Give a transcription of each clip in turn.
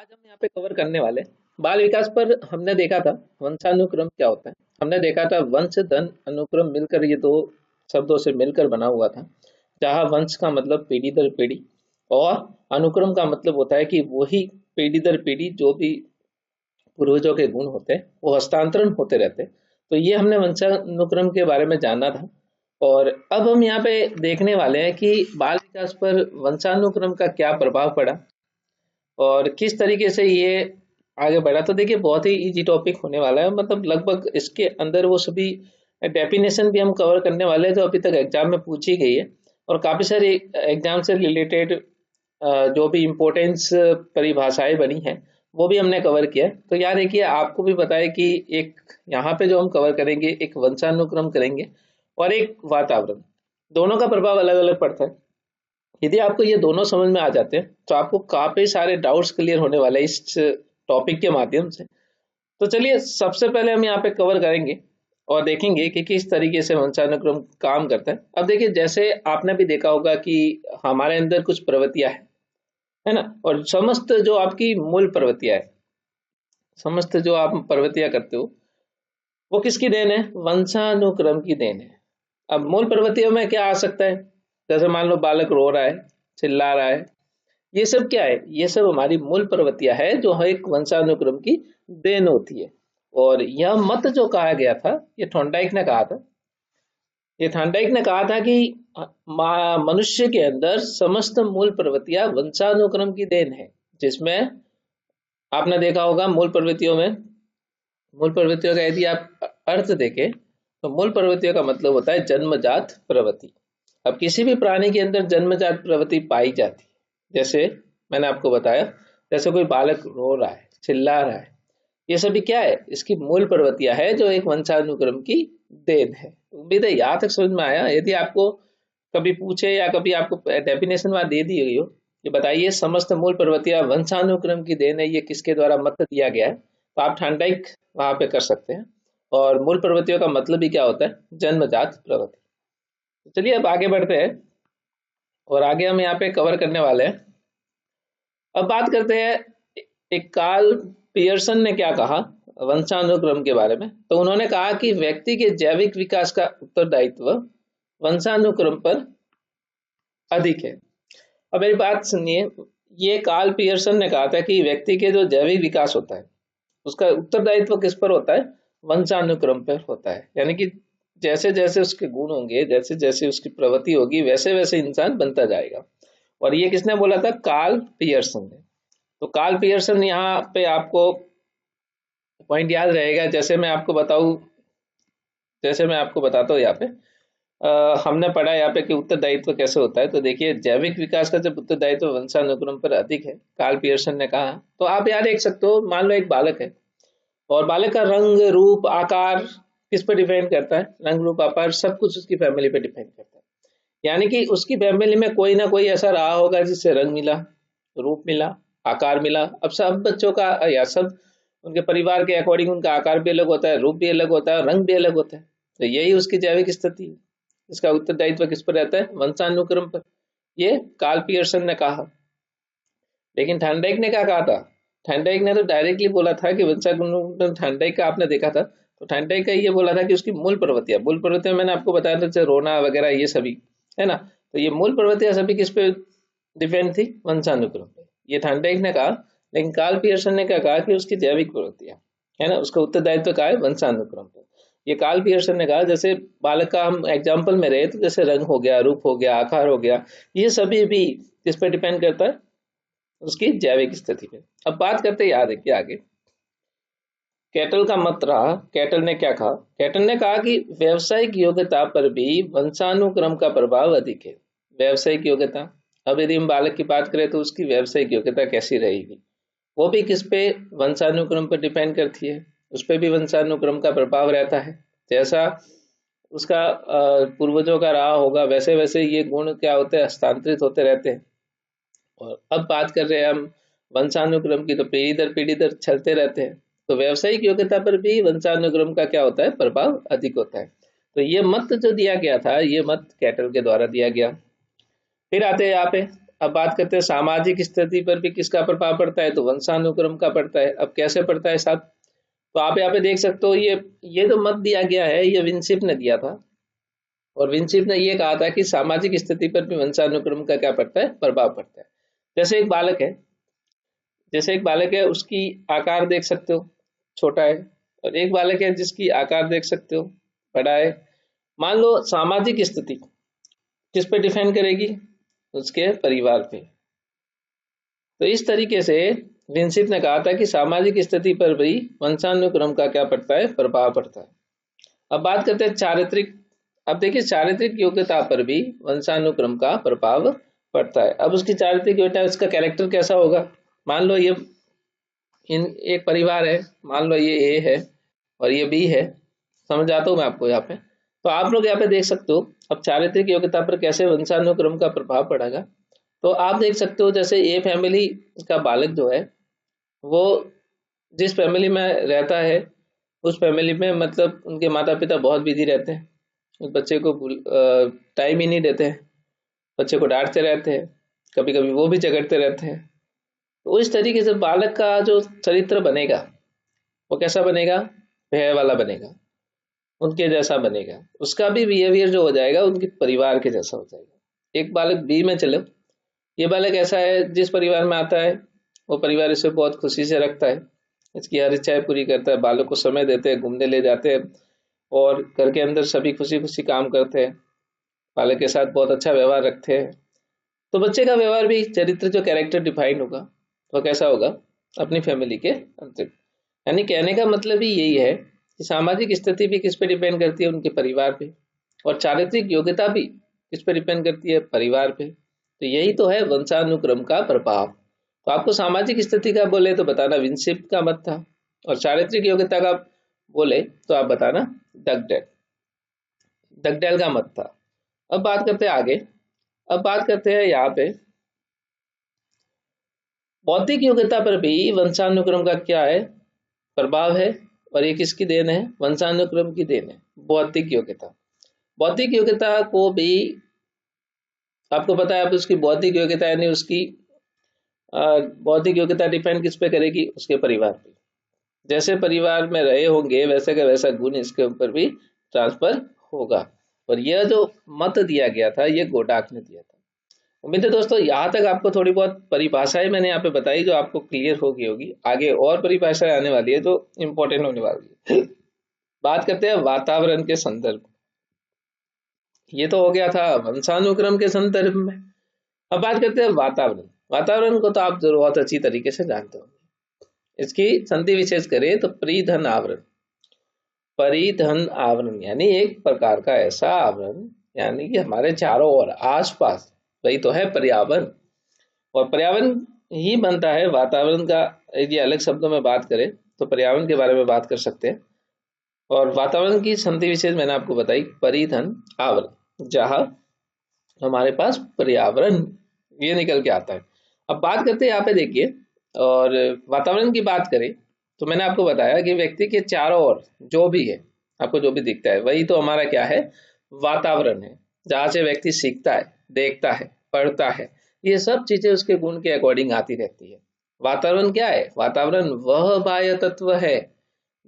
आज हम यहाँ पे कवर करने वाले बाल विकास पर हमने देखा था वंशानुक्रम क्या होता है। हमने देखा था वंश धन अनुक्रम मिलकर ये दो शब्दों से मिलकर बना हुआ था। जहाँ वंश का मतलब पीढ़ी दर पीढ़ी और अनुक्रम का मतलब होता है कि वही पीढ़ी दर पीढ़ी जो भी पूर्वजों के गुण होते हैं वो हस्तांतरण होते रहते हैं। तो ये हमने वंशानुक्रम के बारे में जाना था। और अब हम यहाँ पे देखने वाले हैं कि बाल विकास पर वंशानुक्रम का क्या प्रभाव पड़ा और किस तरीके से ये आगे बढ़ा। तो देखिए बहुत ही इजी टॉपिक होने वाला है, मतलब लगभग इसके अंदर वो सभी डेफिनेशन भी हम कवर करने वाले हैं जो अभी तक एग्जाम में पूछी गई है और काफ़ी सारे एग्जाम से रिलेटेड जो भी इम्पोर्टेंस परिभाषाएं बनी हैं वो भी हमने कवर किया है। तो यार देखिए आपको भी बताया कि एक यहाँ पे जो हम कवर करेंगे एक वंशानुक्रम करेंगे और एक वातावरण, दोनों का प्रभाव अलग अलग पड़ता है। यदि आपको ये दोनों समझ में आ जाते हैं तो आपको काफी सारे डाउट्स क्लियर होने वाले हैं इस टॉपिक के माध्यम से। तो चलिए सबसे पहले हम यहाँ पे कवर करेंगे और देखेंगे कि किस तरीके से वंशानुक्रम काम करता है। अब देखिए जैसे आपने भी देखा होगा कि हमारे अंदर कुछ प्रवृत्तियां है ना, और समस्त जो आपकी मूल प्रवृत्तियां है, समस्त जो आप प्रवृत्तियां करते हो वो किसकी देन है? वंशानुक्रम की देन है। अब मूल प्रवृत्तियों में क्या आ सकता है? जैसे मान लो बालक रो रहा है, चिल्ला रहा है, ये सब क्या है? ये सब हमारी मूल प्रवृत्तियां है जो एक वंशानुक्रम की देन होती है। और यह मत जो कहा गया था ये थॉर्नडाइक ने कहा था। ये थॉर्नडाइक ने कहा था कि मनुष्य के अंदर समस्त मूल प्रवृत्तियां वंशानुक्रम की देन है, जिसमें आपने देखा होगा मूल प्रवृत्तियों का यदि आप अर्थ देखें तो मूल प्रवृत्तियों का मतलब होता है जन्मजात प्रवृत्ति। अब किसी भी प्राणी के अंदर जन्मजात प्रवृत्ति पाई जाती है। जैसे मैंने आपको बताया, जैसे कोई बालक रो रहा है, चिल्ला रहा है, ये सभी क्या है? इसकी मूल प्रवृत्तियां है जो एक वंशानुक्रम की देन है। उम्मीद है यहाँ तक समझ में आया। यदि आपको कभी पूछे या कभी आपको डेफिनेशन वहां दे दी गई हो कि बताइए समस्त मूल प्रवृत्तियां वंशानुक्रम की देन है, ये किसके द्वारा मत दिया गया है, तो आप थॉर्नडाइक वहां पे कर सकते हैं। और मूल प्रवृत्तियों का मतलब ही क्या होता है? जन्मजात प्रवृत्ति। तो चलिए अब आगे बढ़ते हैं और आगे हम यहाँ पे कवर करने वाले हैं। अब बात करते हैं एक कार्ल पियर्सन ने क्या कहा वंशानुक्रम के बारे में। तो उन्होंने कहा कि व्यक्ति के जैविक विकास का उत्तरदायित्व वंशानुक्रम पर अधिक है। अब मेरी बात सुनिए, ये कार्ल पियर्सन ने कहा था कि व्यक्ति के जो जैविक विकास होता है उसका उत्तरदायित्व किस पर होता है? वंशानुक्रम पर होता है। यानी कि जैसे जैसे उसके गुण होंगे, जैसे जैसे उसकी प्रवृत्ति होगी, वैसे वैसे इंसान बनता जाएगा। और ये किसने बोला था? कार्ल पियर्सन ने। तो कार्ल पियर्सन यहाँ पे आपको पॉइंट याद रहेगा। जैसे मैं आपको बताता हूँ यहाँ पे हमने पढ़ा यहाँ पे कि उत्तरदायित्व कैसे होता है। तो देखिए जैविक विकास का जब उत्तरदायित्व वंशानुक्रम पर अधिक है, कार्ल पियर्सन ने कहा, तो आप यार देख सकते हो, मान लो एक बालक है और बालक का रंग रूप आकार किस पर डिपेंड करता है? रंग रूप आकार सब कुछ उसकी फैमिली पे डिपेंड करता है। यानी कि उसकी फैमिली में कोई ना कोई ऐसा रहा होगा जिससे रंग मिला, रूप मिला, आकार मिला। अब सब बच्चों का या सब उनके परिवार के अकॉर्डिंग उनका आकार भी अलग होता है, रूप भी अलग होता है, रंग भी अलग होता है। तो यही उसकी जैविक स्थिति है। इसका उत्तरदायित्व किस पर रहता है? वंशानुक्रम पर। ये कार्ल पियर्सन ने कहा। लेकिन थॉर्नडाइक ने क्या कहा था? थॉर्नडाइक ने तो डायरेक्टली बोला था कि वंशानुक्रम, थॉर्नडाइक का आपने देखा था, तो थॉर्नडाइक का ये बोला था कि उसकी मूल प्रवृत्तियां मैंने आपको बताया था, जैसे रोना वगैरह ये सभी है ना। तो ये मूल प्रवृत्तियां सभी किस पे डिपेंड थी? वंशानुक्रम पे। ये थॉर्नडाइक ने कहा। लेकिन कार्ल पियर्सन ने क्या कहा कि उसकी जैविक प्रवृत्तियां है ना, उसका उत्तरदायित्व का है वंशानुक्रम पे। ये कार्ल पियर्सन ने कहा। जैसे बालक का हम एग्जाम्पल में रहे तो जैसे रंग हो गया, रूप हो गया, आकार हो गया, ये सभी भी किस पे डिपेंड करता है? उसकी जैविक स्थिति पे। अब बात करते हैं याद है कि आगे कैटल का मत रहा। कैटल ने क्या कहा? कैटल ने कहा कि व्यावसायिक योग्यता पर भी वंशानुक्रम का प्रभाव अधिक है। व्यावसायिक योग्यता, अब यदि हम बालक की बात करें तो उसकी व्यावसायिक योग्यता कैसी रहेगी? वो भी किस पे? वंशानुक्रम पर डिपेंड करती है। उस पर भी वंशानुक्रम का प्रभाव रहता है। जैसा उसका पूर्वजों का रहा होगा वैसे वैसे ये गुण क्या होते हैं? हस्तांतरित होते रहते हैं। और अब बात कर रहे हैं हम वंशानुक्रम की, तो पीढ़ी दर पीढ़ी दर चलते रहते हैं। तो व्यावसायिक योग्यता पर भी वंशानुक्रम का क्या होता है? प्रभाव अधिक होता है। तो ये मत जो दिया गया था, ये मत कैटल के द्वारा दिया गया। फिर आते हैं यहाँ पे, अब बात करते हैं सामाजिक स्थिति पर भी किसका प्रभाव पड़ता है, तो वंशानुक्रम का पड़ता है। अब कैसे पड़ता है साहब, तो आप यहाँ पे देख सकते हो, ये जो मत दिया गया है ये विंशिप ने दिया था, और विंशिप ने ये कहा था कि सामाजिक स्थिति पर भी वंशानुक्रम का क्या पड़ता है, प्रभाव पड़ता है। जैसे एक बालक है, उसकी आकार देख सकते हो, छोटा है, और एक बालक है जिसकी आकार देख सकते हो, बड़ा है। मान लो सामाजिक स्थिति किस पे डिपेंड करेगी, उसके परिवार पे। तो इस तरीके से विंशिप ने कहा था कि सामाजिक स्थिति पर भी वंशानुक्रम का क्या पड़ता है, प्रभाव पड़ता है। अब बात करते हैं चारित्रिक। अब देखिए चारित्रिक योग्यता पर भी वंशानुक्रम का प्रभाव पड़ता है। अब उसकी चारित्रिक योग्यता, उसका कैरेक्टर कैसा होगा। मान लो ये एक परिवार है, मान लो ये ए है और ये बी है, समझ आता हूँ मैं आपको यहाँ पे। तो आप लोग यहाँ पे देख सकते हो अब चारित्रिक योग्यता पर कैसे वंशानुक्रम का प्रभाव पड़ेगा। तो आप देख सकते हो जैसे ए फैमिली का बालक जो है वो जिस फैमिली में रहता है उस फैमिली में मतलब उनके माता पिता बहुत बिजी रहते हैं, उस बच्चे को टाइम ही नहीं देते हैं, बच्चे को डांटते रहते हैं, कभी कभी वो भी झगड़ते रहते हैं। तो इस तरीके से बालक का जो चरित्र बनेगा वो कैसा बनेगा, भय वाला बनेगा, उनके जैसा बनेगा, उसका भी बिहेवियर जो हो जाएगा उनके परिवार के जैसा हो जाएगा। एक बालक बी में चलो, ये बालक ऐसा है जिस परिवार में आता है वो परिवार इसे बहुत खुशी से रखता है, इसकी हर इच्छाएं पूरी करता है, बालक को समय देते हैं, घूमने ले जाते हैं और घर के अंदर सभी खुशी खुशी काम करते हैं, बालक के साथ बहुत अच्छा व्यवहार रखते हैं। तो बच्चे का व्यवहार भी, चरित्र जो कैरेक्टर डिफाइंड होगा वो कैसा होगा, अपनी फैमिली के अंतर्गत। यानी कहने का मतलब ही यही है कि सामाजिक स्थिति भी किस पे डिपेंड करती है, उनके परिवार पे, और चारित्रिक योग्यता भी किस पे डिपेंड करती है, परिवार पे। तो यही तो है वंशानुक्रम का प्रभाव। तो आपको सामाजिक स्थिति का बोले तो बताना विंशिप का मत था, और चारित्रिक योग्यता का बोले तो आप बताना डगडेल का मत था। अब बात करते हैं आगे। अब बात करते हैं यहाँ पे बौद्धिक योग्यता पर भी वंशानुक्रम का क्या है, प्रभाव है, और ये किसकी देन है, वंशानुक्रम की देन है, बौद्धिक योग्यता। बौद्धिक योग्यता को भी आपको पता है, अब उसकी बौद्धिक योग्यता यानी उसकी बौद्धिक योग्यता डिपेंड किस पे करेगी, उसके परिवार पे। जैसे परिवार में रहे होंगे वैसे का वैसा गुण इसके ऊपर भी ट्रांसफर होगा। और यह जो मत दिया गया था ये गोडाक ने दिया था। उम्मीद है दोस्तों यहाँ तक आपको थोड़ी बहुत परिभाषाएं मैंने यहाँ पे बताई जो आपको क्लियर होगी। आगे और परिभाषाएं आने वाली है जो इम्पोर्टेंट होने वाली है। बात करते हैं वातावरण के संदर्भ। ये तो हो गया था वंशानुक्रम के संदर्भ में। अब बात करते हैं वातावरण। वातावरण को तो आप जरूर बहुत अच्छी तरीके से जानते हो। इसकी संधि विशेष करें तो परिधन आवरण। परिधन आवरण यानी एक प्रकार का ऐसा आवरण, यानी कि हमारे चारों ओर आसपास, वही तो है पर्यावरण। और पर्यावरण ही बनता है वातावरण का। यदि अलग शब्दों में बात करें तो पर्यावरण के बारे में बात कर सकते हैं। और वातावरण की संधि विशेष मैंने आपको बताई, परिधन आवरण, जहां हमारे पास पर्यावरण ये निकल के आता है। अब बात करते हैं यहाँ पे देखिए, और वातावरण की बात करें तो मैंने आपको बताया कि व्यक्ति के चारों ओर जो भी है, आपको जो भी दिखता है वही तो हमारा क्या है, वातावरण है। जहां से व्यक्ति सीखता है, देखता है, पढ़ता है, ये सब चीजें उसके गुण के अकॉर्डिंग आती रहती है। वातावरण क्या है, वातावरण वह बाह्य तत्व है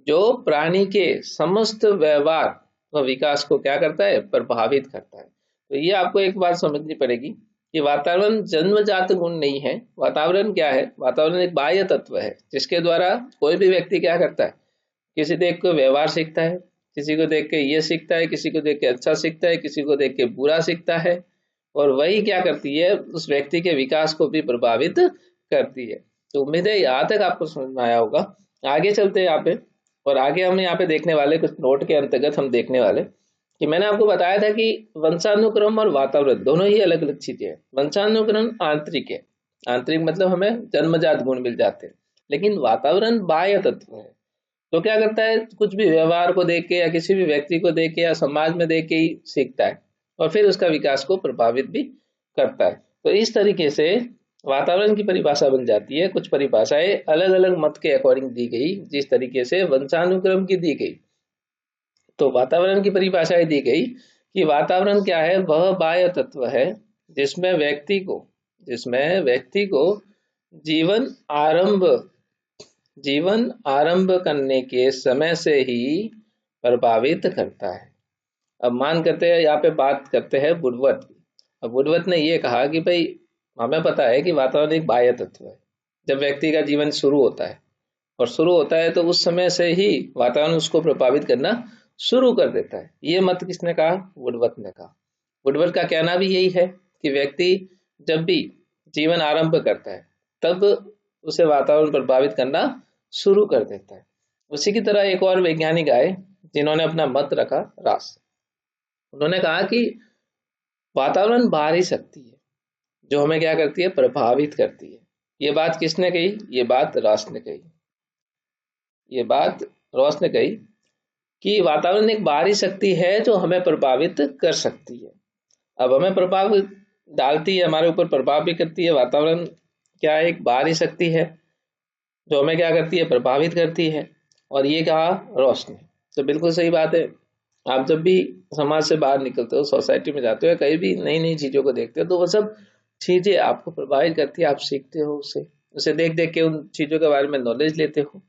जो प्राणी के समस्त व्यवहार व विकास को क्या करता है, प्रभावित करता है। तो ये आपको एक बात समझनी पड़ेगी कि वातावरण जन्मजात गुण नहीं है। वातावरण क्या है, वातावरण एक बाह्य तत्व है जिसके द्वारा कोई भी व्यक्ति क्या करता है, किसी देख के व्यवहार सीखता है, किसी को देख के ये सीखता है, किसी को देख के अच्छा सीखता है, किसी को देख के बुरा सीखता है, और वही क्या करती है, उस व्यक्ति के विकास को भी प्रभावित करती है। तो उम्मीद है यहाँ तक आपको समझ में आया होगा। आगे चलते हैं यहाँ पे, और आगे हम यहाँ पे देखने वाले कुछ नोट के अंतर्गत हम देखने वाले कि मैंने आपको बताया था कि वंशानुक्रम और वातावरण दोनों ही अलग अलग चीजें हैं। वंशानुक्रम आंतरिक है, आंतरिक मतलब हमें जन्मजात गुण मिल जाते हैं, लेकिन वातावरण बाह्य तत्व है। तो क्या करता है, कुछ भी व्यवहार को देख के या किसी भी व्यक्ति को देख के या समाज में देख के ही सीखता है, और फिर उसका विकास को प्रभावित भी करता है। तो इस तरीके से वातावरण की परिभाषा बन जाती है। कुछ परिभाषाएं अलग अलग मत के अकॉर्डिंग दी गई, जिस तरीके से वंशानुक्रम की दी गई। तो वातावरण की परिभाषा दी गई कि वातावरण क्या है, वह बाह्य तत्व है जिसमें व्यक्ति को जिसमें व्यक्ति को जीवन आरंभ जीवन आरंभ करने के समय से ही प्रभावित करता है। अब मान करते हैं, यहाँ पे बात करते हैं वुडवर्थ की। अब वुडवर्थ ने ये कहा कि भाई हमें पता है कि वातावरण एक बाह्य तत्व है। जब व्यक्ति का जीवन शुरू होता है और शुरू होता है तो उस समय से ही वातावरण उसको प्रभावित करना शुरू कर देता है। ये मत किसने कहा? वुडवर्थ ने कहा। वुडवर्थ का कहना भी यही है कि व्यक्ति जब भी जीवन आरंभ करता है तब उसे वातावरण प्रभावित करना शुरू कर देता है। उसी की तरह एक और वैज्ञानिक आए जिन्होंने अपना मत रखा, रास। उन्होंने कहा कि वातावरण बाहरी शक्ति है जो हमें क्या करती है? प्रभावित करती है। ये बात किसने कही? ये बात रॉस ने कही। ये बात रॉस ने कही कि वातावरण एक बाहरी शक्ति है जो हमें प्रभावित कर सकती है। अब हमें प्रभाव डालती है, हमारे ऊपर प्रभाव भी करती है। वातावरण क्या है? एक बाहरी शक्ति है जो हमें क्या करती है? प्रभावित करती है। और ये कहा रॉस ने, तो बिल्कुल सही बात है। आप जब भी समाज से बाहर निकलते हो, सोसाइटी में जाते हो, कहीं भी नई नई चीजों को देखते हो, तो वो सब चीजें आपको प्रभावित करती है। आप सीखते हो उसे देख देख के उन चीजों के बारे में नॉलेज लेते हो।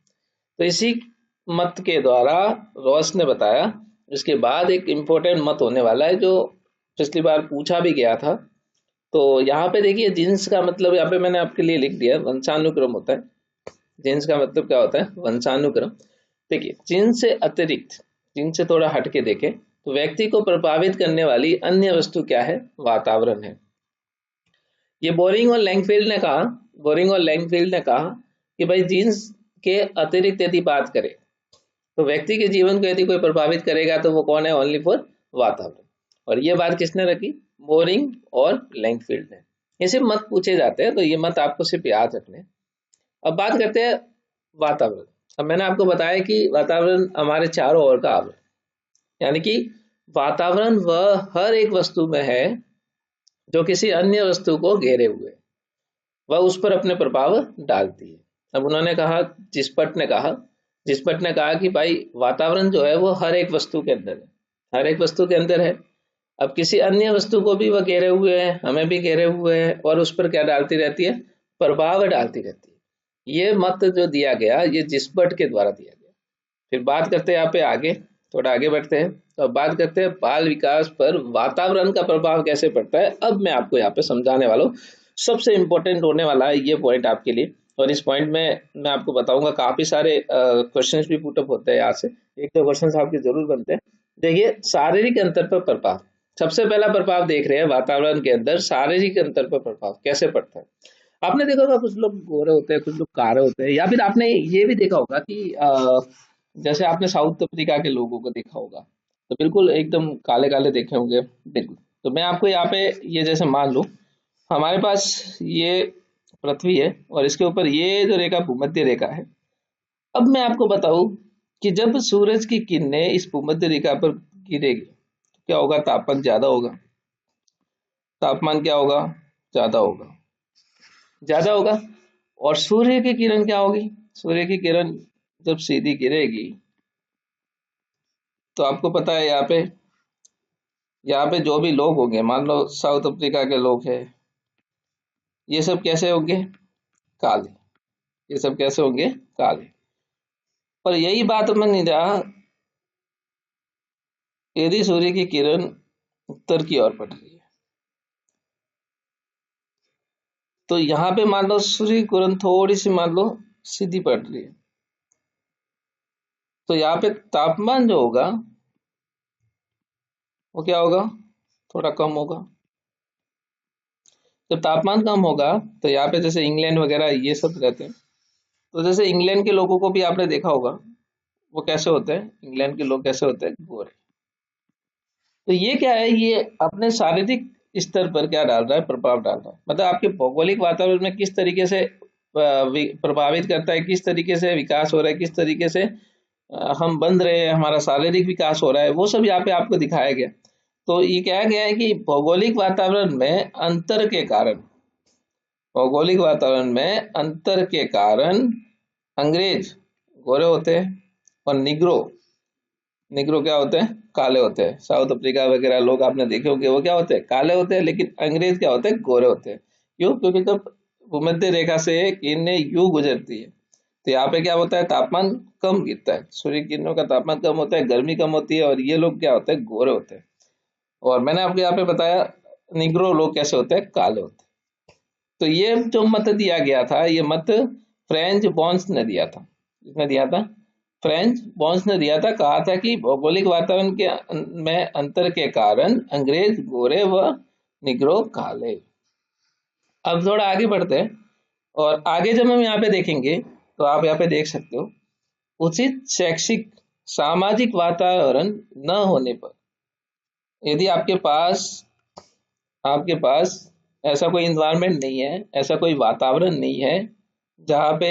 तो इसी मत के द्वारा रॉस ने बताया। इसके बाद एक इम्पोर्टेंट मत होने वाला है जो पिछली बार पूछा भी गया था। तो यहाँ पे देखिए, जीन्स का मतलब यहाँ पे मैंने आपके लिए लिख दिया, वंशानुक्रम होता है। जीन्स का मतलब क्या होता है? वंशानुक्रम। देखिए, जीन्स से अतिरिक्त, जीन्स से थोड़ा हट के देखें तो व्यक्ति को प्रभावित करने वाली अन्य वस्तु क्या है? वातावरण है। ये बोरिंग और लैंगफील्ड ने कहा कि भाई जीन्स के अतिरिक्त यदि बात करें तो व्यक्ति के जीवन को यदि कोई प्रभावित करेगा तो वो कौन है? ओनली फॉर वातावरण। और ये बात किसने रखी? बोरिंग और लैंगफील्ड ने। ये सिर्फ मत पूछे जाते हैं, तो ये मत आपको सिर्फ याद रखने। अब बात करते हैं वातावरण। अब मैंने आपको बताया कि वातावरण हमारे चारों ओर का आवरण, यानी कि वातावरण वह हर एक वस्तु में है जो किसी अन्य वस्तु को घेरे हुए, वह उस पर अपने प्रभाव डालती है। अब उन्होंने कहा, जिसपट ने कहा कि भाई वातावरण जो है वो हर एक वस्तु के अंदर है, हर एक वस्तु के अंदर है। अब किसी अन्य वस्तु को भी वह घेरे हुए है, हमें भी घेरे हुए है, और उस पर क्या डालती रहती है? प्रभाव डालती रहती है। ये मत जो दिया गया, ये जिसपट के द्वारा दिया गया। फिर बात करते हैं यहाँ पे आगे, थोड़ा आगे बढ़ते हैं। तो अब बात करते हैं बाल विकास पर वातावरण का प्रभाव कैसे पड़ता है। अब मैं आपको यहाँ पे समझाने वाला हूँ। सबसे इंपॉर्टेंट होने वाला है ये पॉइंट आपके लिए, और इस पॉइंट में मैं आपको बताऊंगा। काफी सारे क्वेश्चंस भी पुटअप होते हैं यहाँ से, एक दो क्वेश्चंस आपके जरूर बनते हैं। देखिए, शारीरिक अंतर पर प्रभाव। सबसे पहला प्रभाव देख रहे हैं वातावरण के अंदर, शारीरिक अंतर पर प्रभाव कैसे पड़ता है। आपने देखा होगा कुछ लोग गोरे होते हैं, कुछ लोग काले होते हैं, या फिर आपने ये भी देखा होगा कि जैसे आपने साउथ अफ्रीका के लोगों को देखा होगा तो बिल्कुल एकदम काले काले देखे होंगे। बिल्कुल। तो मैं आपको यहाँ पे, ये जैसे मान लो हमारे पास ये पृथ्वी है और इसके ऊपर ये जो रेखा भूमध्य रेखा है। अब मैं आपको बताऊं कि जब सूरज की किरणें इस भूमध्य रेखा पर गिरेगी तो क्या होगा? तापमान ज्यादा होगा। तापमान क्या होगा? ज्यादा होगा, ज्यादा होगा। और सूर्य की किरण क्या होगी? सूर्य की किरण जब सीधी गिरेगी तो आपको पता है यहाँ पे जो भी लोग होंगे, मान लो साउथ अफ्रीका के लोग हैं, ये सब कैसे होंगे? काले। ये सब कैसे होंगे? काले। और यही बात मैं नहीं रहा, यदि सूर्य की किरण उत्तर की ओर पड़ रही है तो यहाँ पे मान लो सूर्य की किरण थोड़ी सी मान लो सीधी पड़ रही है, तो यहाँ पे तापमान जो होगा वो क्या होगा? थोड़ा कम होगा। जब तापमान कम होगा तो यहाँ पे जैसे इंग्लैंड वगैरह ये सब रहते हैं, तो जैसे इंग्लैंड के लोगों को भी आपने देखा होगा, वो कैसे होते हैं? इंग्लैंड के लोग कैसे होते हैं? गोरे। तो ये क्या है? ये अपने शारीरिक स्तर पर क्या डाल रहा है? प्रभाव डाल रहा है। मतलब आपके भौगोलिक वातावरण में किस तरीके से प्रभावित करता है, किस तरीके से विकास हो रहा है, किस तरीके से हम बन रहे हैं, हमारा शारीरिक विकास हो रहा है, वो सब यहाँ पे आपको दिखाया गया। तो ये कहा गया है कि भौगोलिक वातावरण में अंतर के कारण, भौगोलिक वातावरण में अंतर के कारण अंग्रेज गोरे होते हैं और निग्रो क्या होते हैं? काले होते हैं। साउथ अफ्रीका वगैरह लोग आपने देखे होंगे, वो क्या होते हैं? काले होते हैं, लेकिन अंग्रेज क्या होते हैं? गोरे होते हैं। क्यों? क्योंकि जब भूमध्य रेखा से किरणें यू गुजरती है तो यहाँ पे क्या होता है, तापमान कम गिरता है, सूर्य किरणों का तापमान कम होता है, गर्मी कम होती है, और ये लोग क्या होते हैं, गोरे होते हैं। और मैंने आपको यहाँ पे बताया निग्रो लोग कैसे होते हैं, काले होते हैं। तो ये जो मत दिया गया था, ये मत फ्रेंच बॉन्स ने दिया था। किसने दिया था? फ्रेंच बॉन्स ने दिया था। कहा था कि भौगोलिक वातावरण के में अंतर के कारण अंग्रेज गोरे व निग्रो काले। अब थोड़ा आगे बढ़ते हैं, और आगे जब हम यहाँ पे देखेंगे तो आप यहाँ पे देख सकते हो, उचित शैक्षिक सामाजिक वातावरण न होने पर, यदि आपके पास ऐसा कोई इन्वायरमेंट नहीं है, ऐसा कोई वातावरण नहीं है जहाँ पे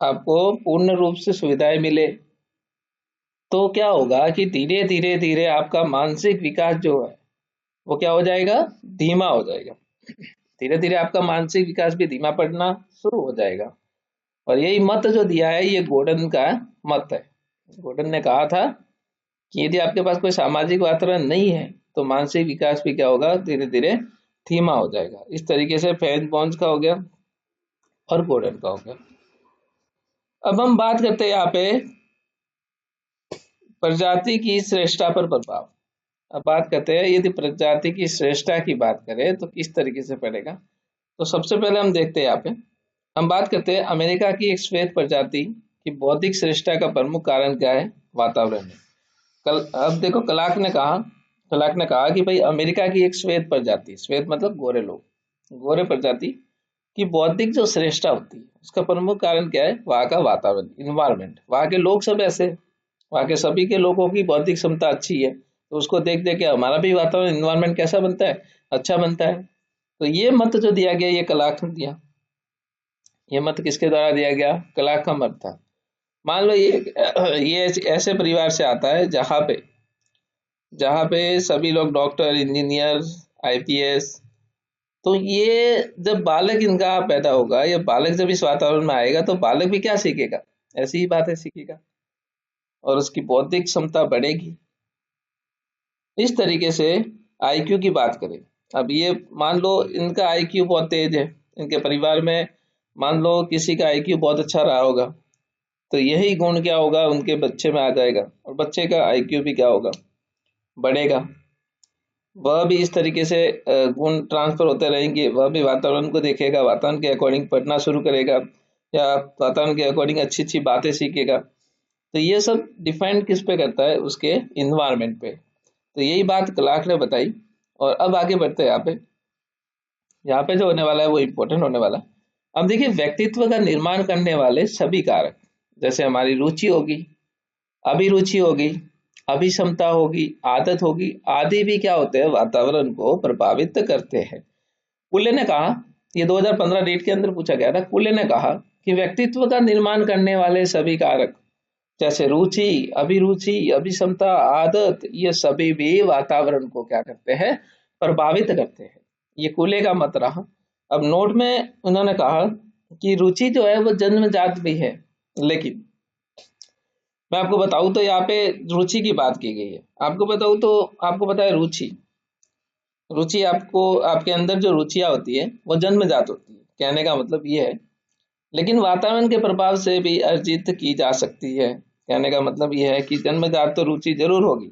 आपको पूर्ण रूप से सुविधाएं मिले, तो क्या होगा कि धीरे धीरे धीरे आपका मानसिक विकास जो है वो क्या हो जाएगा, धीमा हो जाएगा। धीरे धीरे आपका मानसिक विकास भी धीमा पड़ना शुरू हो जाएगा। और यही मत जो दिया है, ये गॉर्डन का मत है। गॉर्डन ने कहा था कि यदि आपके पास कोई सामाजिक वातावरण नहीं है तो मानसिक विकास भी क्या होगा, धीरे धीरे धीमा हो जाएगा। इस तरीके से फ्रेंच बॉन्स का हो गया और गॉर्डन का हो गया। अब हम बात करते हैं यहाँ पे प्रजाति की श्रेष्ठता पर प्रभाव। अब बात करते हैं, यदि प्रजाति की श्रेष्ठता की बात करें तो किस तरीके से पड़ेगा। तो सबसे पहले हम देखते हैं, यहाँ पे हम बात करते हैं अमेरिका की एक श्वेत प्रजाति की बौद्धिक श्रेष्ठता का प्रमुख कारण क्या है, वातावरण है। अब देखो, कलाक ने कहा कि भाई अमेरिका की एक श्वेत प्रजाति, श्वेत मतलब गोरे लोग, गोरे प्रजाति की बौद्धिक जो श्रेष्ठता होती है उसका प्रमुख कारण क्या है, वहाँ का वातावरण, इन्वायरमेंट। वहाँ के लोग सब ऐसे, वहाँ के सभी के लोगों की बौद्धिक क्षमता अच्छी है, तो उसको देख देख के हमारा भी वातावरण, इन्वायरमेंट कैसा बनता है, अच्छा बनता है। तो ये मत जो दिया गया, ये कलाक ने दिया। ये मत किसके द्वारा दिया गया, कलाक का मत था। मान लो ये ऐसे परिवार से आता है जहाँ पे सभी लोग डॉक्टर, इंजीनियर, आईपीएस। तो ये जब बालक इनका पैदा होगा, या बालक जब इस वातावरण में आएगा, तो बालक भी क्या सीखेगा, ऐसी ही बातें सीखेगा, और उसकी बौद्धिक क्षमता बढ़ेगी। इस तरीके से आईक्यू की बात करें, अब ये मान लो इनका आईक्यू बहुत तेज है, इनके परिवार में मान लो किसी का आईक्यू बहुत अच्छा रहा होगा, तो यही गुण क्या होगा, उनके बच्चे में आ जाएगा, और बच्चे का आईक्यू भी क्या होगा, बढ़ेगा। वह भी इस तरीके से गुण ट्रांसफर होते रहेंगे। वह भी वातावरण को देखेगा, वातावरण के अकॉर्डिंग पढ़ना शुरू करेगा, या वातावरण के अकॉर्डिंग अच्छी अच्छी बातें सीखेगा। तो ये सब डिपेंड किस पे करता है, उसके इन्वायरमेंट पे। तो यही बात क्लार्क ने बताई। और अब आगे बढ़ते हैं, यहाँ पे जो होने वाला है वो इम्पोर्टेंट होने वाला है। अब देखिए, व्यक्तित्व का निर्माण करने वाले सभी कारक, जैसे हमारी रुचि होगी, अभिरुचि होगी, अभिक्षमता होगी, आदत होगी, आदि भी क्या होते हैं, वातावरण को प्रभावित करते हैं। कुल्ले ने कहा, ये 2015 डेट के अंदर पूछा गया था, कुल्ले ने कहा कि व्यक्तित्व का निर्माण करने वाले सभी कारक, जैसे रुचि, अभिरुचि, अभिक्षमता, आदत, ये सभी भी वातावरण को क्या करते हैं, प्रभावित करते हैं। ये कुल्ले का मत रहा। अब नोट में उन्होंने कहा कि रुचि जो है वो जन्मजात भी है, लेकिन मैं आपको बताऊं तो यहाँ पे रुचि की बात की गई है। आपको बताऊं तो आपको पता है, रुचि रुचि आपको, आपके अंदर जो रुचियां होती है वो जन्मजात होती है, कहने का मतलब ये है। लेकिन वातावरण के प्रभाव से भी अर्जित की जा सकती है। कहने का मतलब ये है कि जन्मजात तो रुचि जरूर होगी,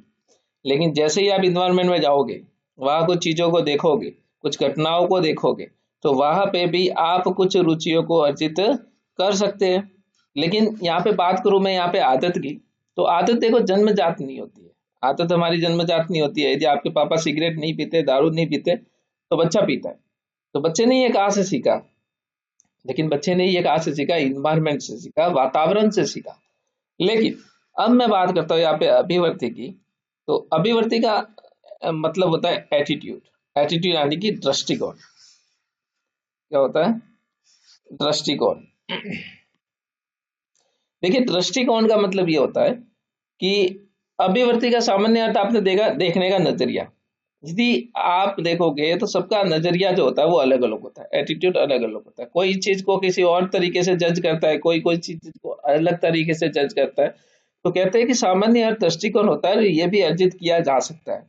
लेकिन जैसे ही आप इन्वायरमेंट में जाओगे, वहां कुछ चीजों को देखोगे, कुछ घटनाओं को देखोगे, तो वहां पे भी आप कुछ रुचियों को अर्जित कर सकते हैं। लेकिन यहाँ पे बात करूं मैं, यहाँ पे आदत की, तो आदत देखो जन्मजात नहीं होती है। आदत हमारी जन्मजात नहीं होती है। यदि आपके पापा सिगरेट नहीं पीते, दारू नहीं पीते, तो बच्चा पीता है, तो बच्चे ने ये कहाँ से सीखा, लेकिन बच्चे ने ये कहाँ से सीखा, इन्वायरमेंट से सीखा, वातावरण से सीखा। लेकिन अब मैं बात करता हूँ यहाँ पे अभिवर्ती की। तो अभिवर्ती का मतलब होता है एटीट्यूड। एटीट्यूड यानी कि दृष्टिकोण। क्या होता है, दृष्टिकोण। देखिए, दृष्टिकोण का मतलब ये होता है कि अभिवर्ती का सामान्य अर्थ आपने देखने का नजरिया। यदि आप देखोगे तो सबका नजरिया जो होता है वो अलग अलग होता है, एटीट्यूड अलग अलग होता है। कोई चीज को किसी और तरीके से जज करता है, कोई चीज को अलग तरीके से जज करता है। तो कहते हैं कि सामान्य अर्थ दृष्टिकोण होता है, ये भी अर्जित किया जा सकता है।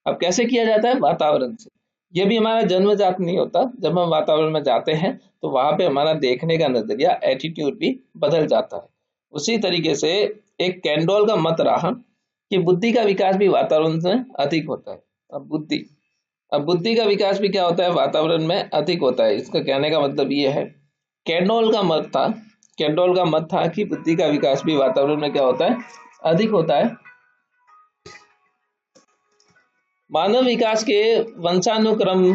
अब कैसे किया जाता है, वातावरण से। ये भी हमारा जन्मजात नहीं होता, जब हम वातावरण में जाते हैं तो वहां पे हमारा देखने का नजरिया, एटीट्यूड भी बदल जाता है। उसी तरीके से एक कैंडोल का मत रहा कि बुद्धि का विकास भी वातावरण में अधिक होता है। अब बुद्धि का विकास भी क्या होता है, वातावरण में अधिक होता है। इसका कहने का मतलब ये है, कैंडोल का मत था कैंडोल का मत था कि बुद्धि का विकास भी वातावरण में क्या होता है, अधिक होता है। मानव विकास के वंशानुक्रम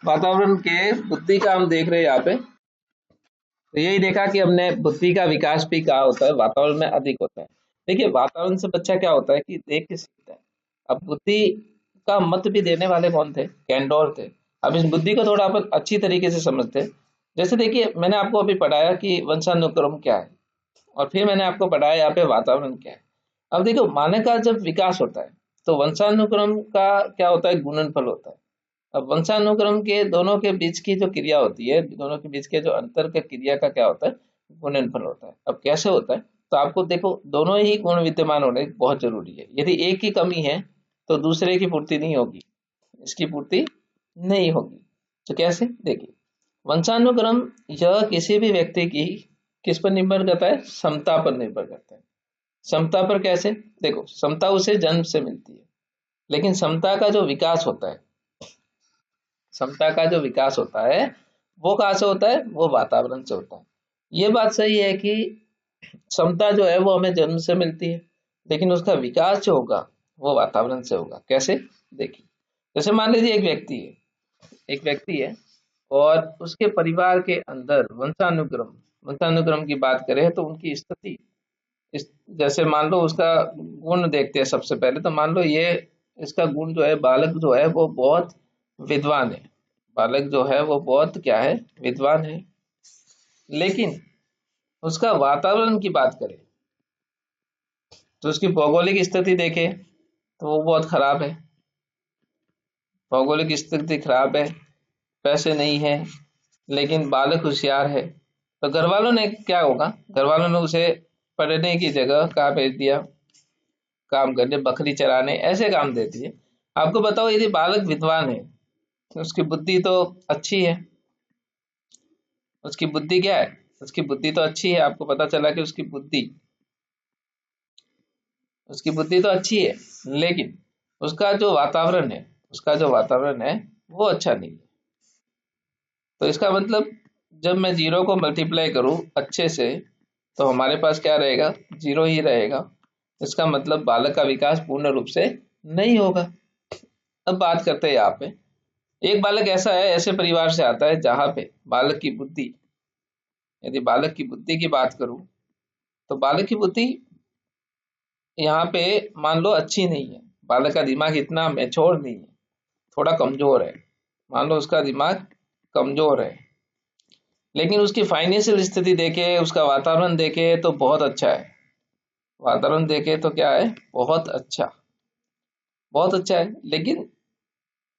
वातावरण के बुद्धि का हम देख रहे हैं यहाँ पे। तो यही देखा कि हमने बुद्धि का विकास भी कहा होता है वातावरण में अधिक होता है। देखिए, वातावरण से बच्चा क्या होता है कि देख के सीखता है। अब बुद्धि का मत भी देने वाले कौन थे, कैंडोर थे। अब इस बुद्धि को थोड़ा अपन अच्छी तरीके से समझते हैं। जैसे देखिए, मैंने आपको अभी पढ़ाया कि वंशानुक्रम क्या है, और फिर मैंने आपको पढ़ाया यहाँ पे वातावरण क्या है। अब देखो, मानव का जब विकास होता है तो वंशानुक्रम का क्या होता है, गुणनफल होता है। अब वंशानुक्रम के दोनों के बीच की जो क्रिया होती है, दोनों के बीच के जो अंतर का क्रिया का क्या होता है, गुणनफल होता है। अब कैसे होता है, तो आपको देखो, दोनों ही गुण विद्यमान होने बहुत जरूरी है। यदि एक की कमी है तो दूसरे की पूर्ति नहीं होगी, इसकी पूर्ति नहीं होगी। तो कैसे, देखिए, वंशानुक्रम यह किसी भी व्यक्ति की किस पर निर्भर करता है, क्षमता पर निर्भर करता है। क्षमता पर कैसे, देखो, क्षमता उसे जन्म से मिलती है, लेकिन क्षमता का जो विकास होता है वो कहाँ से होता है, वो वातावरण से होता है। ये बात सही है कि क्षमता जो है वो हमें जन्म से मिलती है, लेकिन उसका विकास जो होगा वो वातावरण से होगा। कैसे, देखिए, जैसे मान लीजिए एक व्यक्ति है और उसके परिवार के अंदर वंशानुक्रम की बात करें तो उनकी स्थिति, इस जैसे मान लो उसका गुण देखते हैं सबसे पहले। तो मान लो ये इसका गुण जो है, बालक जो है वो बहुत विद्वान है। बालक जो है वो बहुत क्या है, विद्वान है। लेकिन उसका वातावरण की बात करें तो उसकी भौगोलिक स्थिति देखें तो वो बहुत खराब है। भौगोलिक स्थिति खराब है, पैसे नहीं है, लेकिन बालक होशियार है। तो घर वालों ने क्या होगा, घर वालों ने उसे पढ़ने की जगह कहाँ भेज दिया, काम करने, बकरी चराने, ऐसे काम दे दिए। आपको बताओ, यदि बालक विद्वान है तो उसकी बुद्धि तो अच्छी है। उसकी बुद्धि क्या है, उसकी बुद्धि तो अच्छी है। आपको पता चला कि उसकी बुद्धि तो अच्छी है, लेकिन उसका जो वातावरण है वो अच्छा नहीं है। तो इसका मतलब, जब मैं जीरो को मल्टीप्लाई करूं अच्छे से तो हमारे पास क्या रहेगा, जीरो ही रहेगा। इसका मतलब बालक का विकास पूर्ण रूप से नहीं होगा। अब बात करते हैं यहाँ पे, एक बालक ऐसा है, ऐसे परिवार से आता है जहां पे यदि बालक की बुद्धि की बात करूं तो बालक की बुद्धि यहाँ पे मान लो अच्छी नहीं है। बालक का दिमाग इतना मैच्योर नहीं है, थोड़ा कमजोर है। मान लो उसका दिमाग कमजोर है, लेकिन उसकी फाइनेंशियल स्थिति देखे, उसका वातावरण देखे तो बहुत अच्छा है। वातावरण देखे तो क्या है, बहुत अच्छा है। लेकिन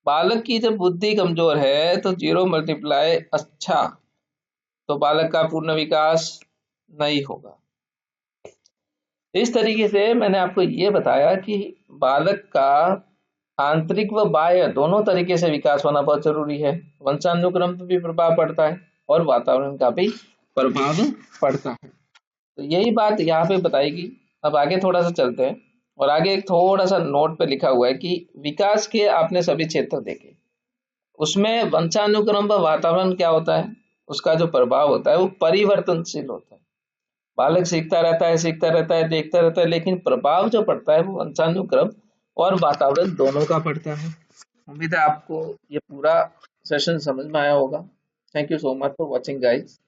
बालक की जब बुद्धि कमजोर है तो जीरो मल्टीप्लाई अच्छा, तो बालक का पूर्ण विकास नहीं होगा। इस तरीके से मैंने आपको ये बताया कि बालक का आंतरिक व बाह्य दोनों तरीके से विकास होना बहुत जरूरी है। वंशानुक्रम पर भी प्रभाव पड़ता है और वातावरण का भी प्रभाव पड़ता है। तो यही बात यहाँ पे बताएगी। अब आगे थोड़ा सा चलते हैं, और आगे एक थोड़ा सा नोट पे लिखा हुआ है कि विकास के आपने सभी क्षेत्र देखे, उसमें वंशानुक्रम व वातावरण क्या होता है, उसका जो प्रभाव होता है वो परिवर्तनशील होता है। बालक सीखता रहता है, देखता रहता है, लेकिन प्रभाव जो पड़ता है वो वंशानुक्रम और वातावरण दोनों का पड़ता है। उम्मीद है आपको ये पूरा सेशन समझ में आया होगा। Thank you so much for watching guys.